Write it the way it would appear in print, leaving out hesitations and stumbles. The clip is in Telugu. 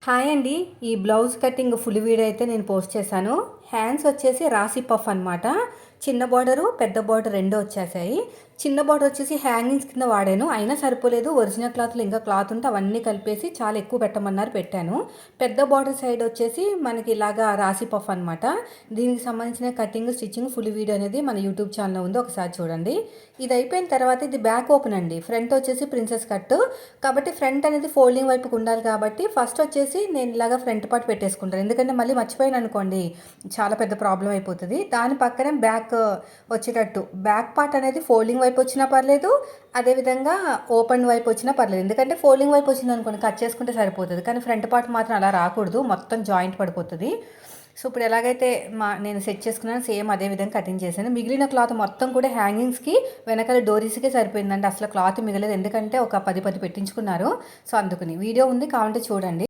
హాయ్ అండి. ఈ బ్లౌజ్ కటింగ్ ఫుల్ వీడియో అయితే నేను పోస్ట్ చేశాను. హ్యాండ్స్ వచ్చేసి రాశి పఫ్ అనమాట. చిన్న బార్డరు పెద్ద బార్డర్ రెండు వచ్చేసాయి. చిన్న బార్డర్ వచ్చేసి హ్యాంగింగ్స్ కింద వాడాను, అయినా సరిపోలేదు. ఒరిజినల్ క్లాత్లో ఇంకా క్లాత్ ఉంటే అవన్నీ కలిపేసి చాలా ఎక్కువ పెట్టమన్నారు, పెట్టాను. పెద్ద బార్డర్ సైడ్ వచ్చేసి మనకి ఇలాగా రాశి పఫ్ అనమాట. దీనికి సంబంధించిన కటింగ్ స్టిచ్చింగ్ ఫుల్ వీడియో అనేది మన యూట్యూబ్ ఛానల్లో ఉంది, ఒకసారి చూడండి. ఇది అయిపోయిన తర్వాత ఇది బ్యాక్ ఓపెన్ అండి. ఫ్రంట్ వచ్చేసి ప్రిన్సెస్ కట్ కాబట్టి ఫ్రంట్ అనేది ఫోల్డింగ్ వైపుకు ఉండాలి. కాబట్టి ఫస్ట్ వచ్చేసి నేను ఇలాగా ఫ్రంట్ పార్ట్ పెట్టేసుకుంటాను, ఎందుకంటే మళ్ళీ మర్చిపోయాను అనుకోండి చాలా పెద్ద ప్రాబ్లం అయిపోతుంది. దాని పక్కనే బ్యాక్ వచ్చేటట్టు బ్యాక్ పార్ట్ అనేది ఫోల్డింగ్ వైపు వచ్చినా పర్లేదు, అదేవిధంగా ఓపెన్ వైపు వచ్చినా పర్లేదు. ఎందుకంటే ఫోల్డింగ్ వైపు వచ్చింది అనుకోండి కట్ చేసుకుంటే సరిపోతుంది, కానీ ఫ్రంట్ పార్ట్ మాత్రం అలా రాకూడదు, మొత్తం జాయింట్ పడిపోతుంది. సో ఇప్పుడు ఎలాగైతే నేను సెట్ చేసుకున్నాను సేమ్ అదే విధంగా కటింగ్ చేశాను. మిగిలిన క్లాత్ మొత్తం కూడా హ్యాంగింగ్స్కి వెనకాల డోరీస్కే సరిపోయిందండి, అసలు క్లాత్ మిగలేదు. ఎందుకంటే ఒక 10 పెట్టించుకున్నారు. సో అందుకని వీడియో ఉంది, కావాలంటే చూడండి.